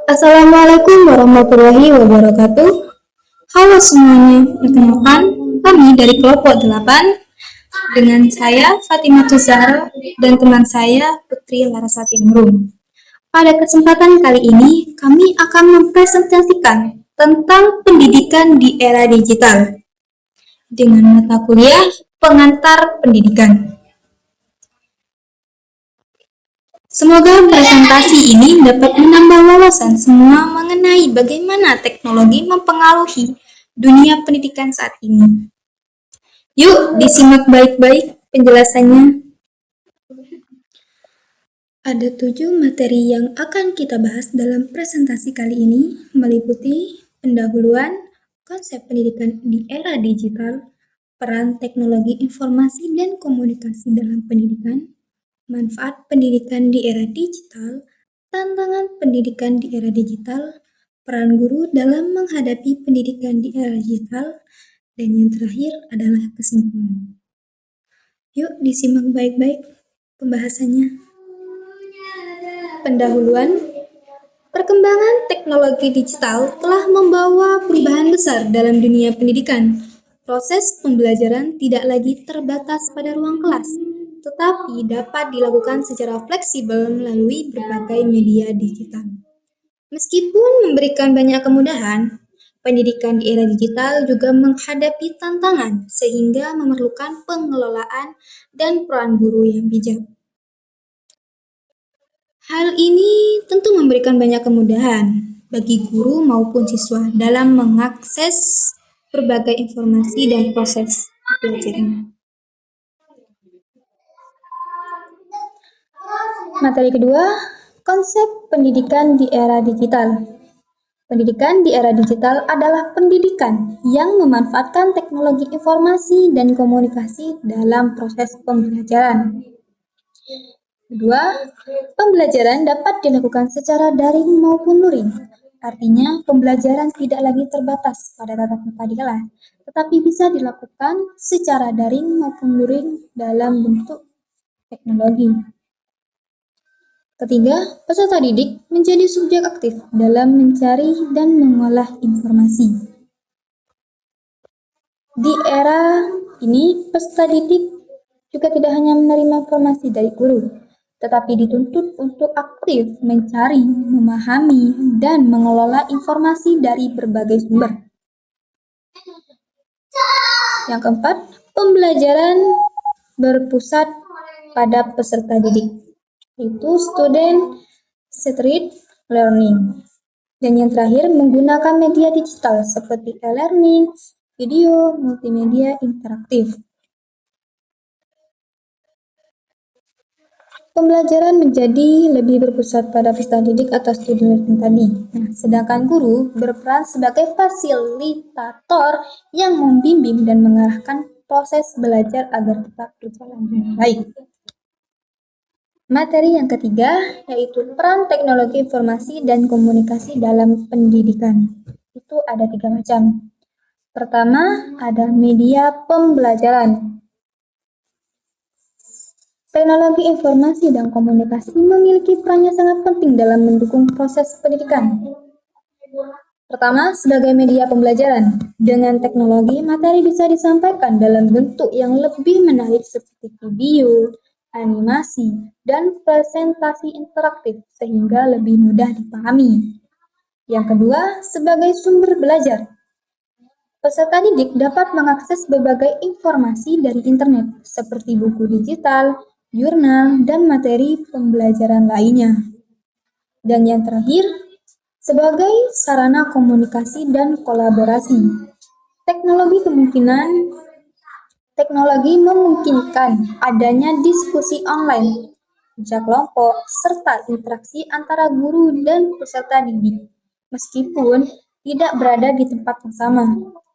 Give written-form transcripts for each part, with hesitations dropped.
Assalamualaikum warahmatullahi wabarakatuh. Halo semuanya, perkenalkan kami dari kelompok 8 dengan saya Fatimah Zahra dan teman saya Putri Larasati Nurul. Pada kesempatan kali ini kami akan mempresentasikan tentang pendidikan di era digital dengan mata kuliah pengantar pendidikan. Semoga presentasi ini dapat menambah wawasan semua mengenai bagaimana teknologi mempengaruhi dunia pendidikan saat ini. Yuk, disimak baik-baik penjelasannya. Ada 7 materi yang akan kita bahas dalam presentasi kali ini, meliputi pendahuluan, konsep pendidikan di era digital, peran teknologi informasi dan komunikasi dalam pendidikan, manfaat pendidikan di era digital, tantangan pendidikan di era digital, peran guru dalam menghadapi pendidikan di era digital, dan yang terakhir adalah kesimpulan. Yuk disimak baik-baik pembahasannya. Pendahuluan, perkembangan teknologi digital telah membawa perubahan besar dalam dunia pendidikan. Proses pembelajaran tidak lagi terbatas pada ruang kelas, tetapi dapat dilakukan secara fleksibel melalui berbagai media digital. Meskipun memberikan banyak kemudahan, pendidikan di era digital juga menghadapi tantangan sehingga memerlukan pengelolaan dan peran guru yang bijak. Hal ini tentu memberikan banyak kemudahan bagi guru maupun siswa dalam mengakses berbagai informasi dan proses pelajaran. Materi kedua, konsep pendidikan di era digital. Pendidikan di era digital adalah pendidikan yang memanfaatkan teknologi informasi dan komunikasi dalam proses pembelajaran. Kedua, pembelajaran dapat dilakukan secara daring maupun luring. Artinya, pembelajaran tidak lagi terbatas pada tatap muka di kelas, tetapi bisa dilakukan secara daring maupun luring dalam bentuk teknologi. Ketiga, peserta didik menjadi subjek aktif dalam mencari dan mengolah informasi. Di era ini, peserta didik juga tidak hanya menerima informasi dari guru, tetapi dituntut untuk aktif mencari, memahami, dan mengelola informasi dari berbagai sumber. Yang keempat, pembelajaran berpusat pada peserta didik, yaitu student-centered learning. Dan yang terakhir, menggunakan media digital seperti e-learning, video, multimedia interaktif. Pembelajaran menjadi lebih berpusat pada peserta didik atau student learning tadi. Nah, sedangkan guru berperan sebagai fasilitator yang membimbing dan mengarahkan proses belajar agar tetap berjalan dengan baik. Materi yang ketiga yaitu peran teknologi informasi dan komunikasi dalam pendidikan. Itu ada 3 macam. Pertama, ada media pembelajaran. Teknologi informasi dan komunikasi memiliki peran yang sangat penting dalam mendukung proses pendidikan. Pertama, sebagai media pembelajaran. Dengan teknologi, materi bisa disampaikan dalam bentuk yang lebih menarik seperti video, animasi, dan presentasi interaktif sehingga lebih mudah dipahami. Yang kedua, sebagai sumber belajar. Peserta didik dapat mengakses berbagai informasi dari internet seperti buku digital, jurnal, dan materi pembelajaran lainnya. Dan yang terakhir, sebagai sarana komunikasi dan kolaborasi. Teknologi memungkinkan adanya diskusi online, kerja kelompok, serta interaksi antara guru dan peserta didik, meskipun tidak berada di tempat yang sama.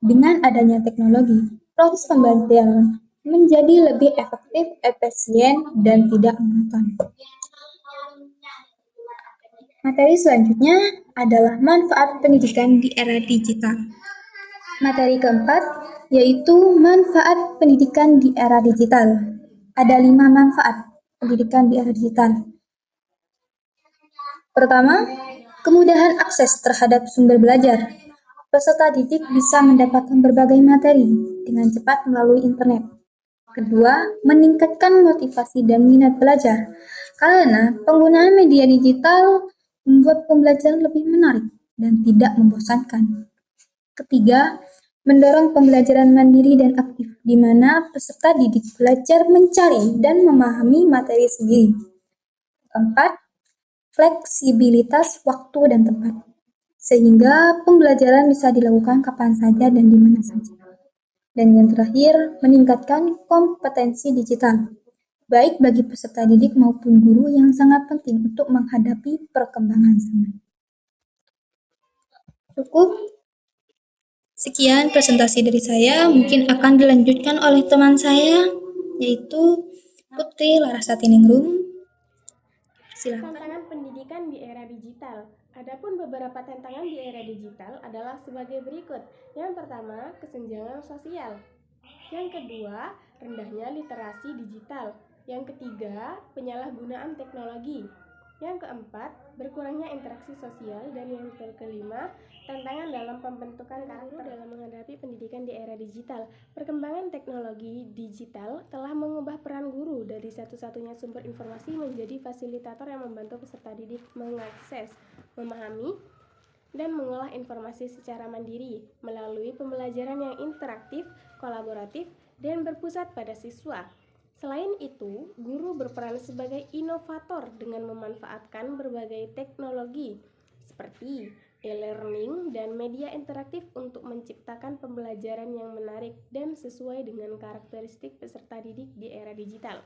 Dengan adanya teknologi, proses pembelajaran menjadi lebih efektif, efisien, dan tidak monoton. Materi selanjutnya adalah manfaat pendidikan di era digital. Materi keempat yaitu manfaat pendidikan di era digital. Ada 5 manfaat pendidikan di era digital. Pertama, Kemudahan akses terhadap sumber belajar. Peserta didik bisa mendapatkan berbagai materi dengan cepat melalui internet. Kedua, meningkatkan motivasi dan minat belajar. Karena penggunaan media digital membuat pembelajaran lebih menarik dan tidak membosankan. Ketiga, mendorong pembelajaran mandiri dan aktif, di mana peserta didik belajar mencari dan memahami materi sendiri. Keempat, fleksibilitas waktu dan tempat, sehingga pembelajaran bisa dilakukan kapan saja dan di mana saja. Dan yang terakhir, meningkatkan kompetensi digital, baik bagi peserta didik maupun guru yang sangat penting untuk menghadapi perkembangan zaman. Cukup. Sekian presentasi dari saya, mungkin akan dilanjutkan oleh teman saya, yaitu Putri Larasati-Ningrum. Silakan. Tantangan pendidikan di era digital. Adapun beberapa tantangan di era digital adalah sebagai berikut. Yang pertama, kesenjangan sosial. Yang kedua, rendahnya literasi digital. Yang ketiga, penyalahgunaan teknologi. Yang keempat, berkurangnya interaksi sosial. Dan yang kelima, tantangan dalam pembentukan karakter dalam menghadapi pendidikan di era digital. Perkembangan teknologi digital telah mengubah peran guru dari satu-satunya sumber informasi menjadi fasilitator yang membantu peserta didik mengakses, memahami, dan mengolah informasi secara mandiri melalui pembelajaran yang interaktif, kolaboratif, dan berpusat pada siswa. Selain itu, guru berperan sebagai inovator dengan memanfaatkan berbagai teknologi seperti e-learning dan media interaktif untuk menciptakan pembelajaran yang menarik dan sesuai dengan karakteristik peserta didik di era digital.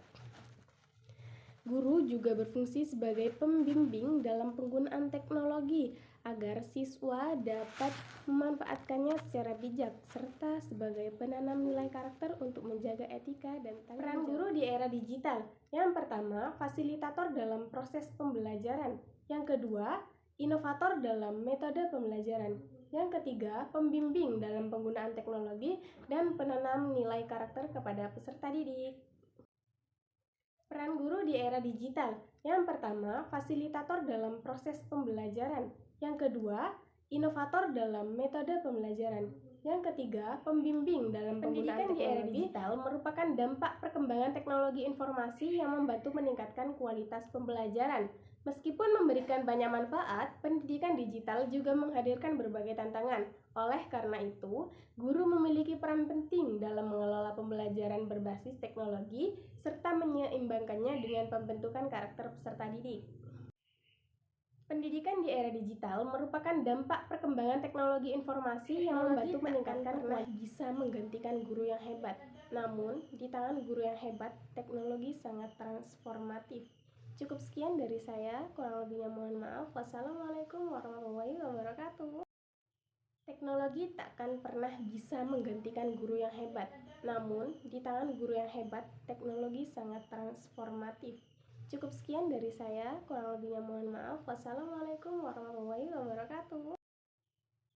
Guru juga berfungsi sebagai pembimbing dalam penggunaan teknologi agar siswa dapat memanfaatkannya secara bijak, serta sebagai penanam nilai karakter untuk menjaga etika dan tanggung jawab. Peran guru di era digital. Yang pertama, fasilitator dalam proses pembelajaran. Yang kedua, inovator dalam metode pembelajaran. Yang ketiga, pembimbing dalam penggunaan teknologi dan penanam nilai karakter kepada peserta didik. Peran guru di era digital. Yang pertama, fasilitator dalam proses pembelajaran. Yang kedua, inovator dalam metode pembelajaran. Yang ketiga, pembimbing dalam penggunaan teknologi. Pendidikan di era digital merupakan dampak perkembangan teknologi informasi yang membantu meningkatkan kualitas pembelajaran. Meskipun memberikan banyak manfaat, pendidikan digital juga menghadirkan berbagai tantangan. Oleh karena itu, guru memiliki peran penting dalam mengelola pembelajaran berbasis teknologi serta menyeimbangkannya dengan pembentukan karakter peserta didik. Pendidikan di era digital merupakan dampak perkembangan teknologi informasi yang membantu meningkatkan bisa menggantikan guru yang hebat. Namun, di tangan guru yang hebat, teknologi sangat transformatif. Cukup sekian dari saya, kurang lebihnya mohon maaf. Wassalamualaikum warahmatullahi wabarakatuh. Teknologi takkan pernah bisa menggantikan guru yang hebat. Namun, di tangan guru yang hebat, teknologi sangat transformatif. Cukup sekian dari saya, kurang lebihnya mohon maaf. Wassalamualaikum warahmatullahi wabarakatuh.